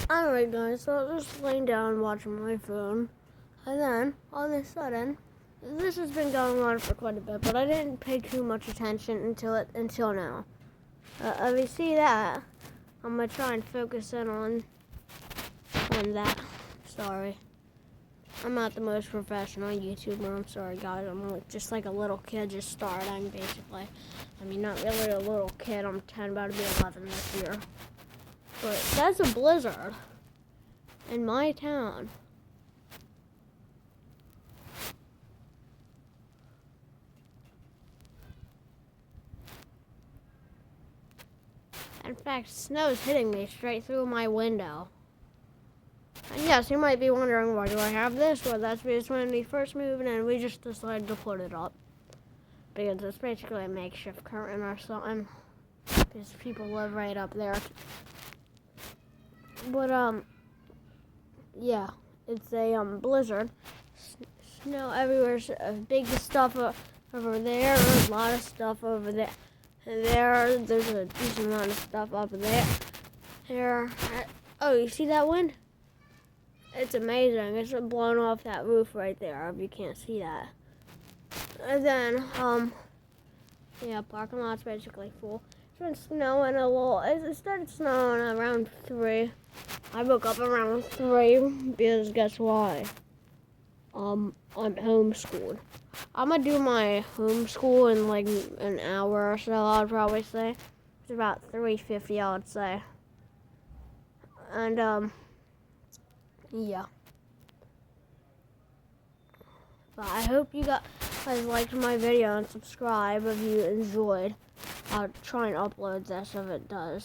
Alright guys, so I was just laying down watching my phone, and then all of a sudden, this has been going on for quite a bit, but I didn't pay too much attention until now. If you see that, I'm gonna try and focus in on that. Sorry, I'm not the most professional YouTuber. I'm sorry guys. I'm just like a little kid just starting, basically. I mean, not really a little kid. I'm 10, about to be 11 this year. But that's a blizzard in my town. In fact, snow's hitting me straight through my window. And yes, you might be wondering, why do I have this? Well, that's because when we first moved in, we just decided to put it up. Because it's basically a makeshift curtain or something. Because people live right up there. But, yeah, it's a, blizzard. Snow everywhere, big stuff over there, a lot of stuff over there. There's a decent amount of stuff up there. Oh, you see that wind? It's amazing. It's blowing off that roof right there, if you can't see that. And then, yeah, parking lot's basically full. It's been snowing a little. It started snowing around 3. I woke up around 3 because guess why? I'm homeschooled. I'm gonna do my homeschool in like an hour or so, I'd probably say. It's about 3:50, I would say. And, yeah. But I hope you guys liked my video and subscribe if you enjoyed. I'll try and upload this if it does.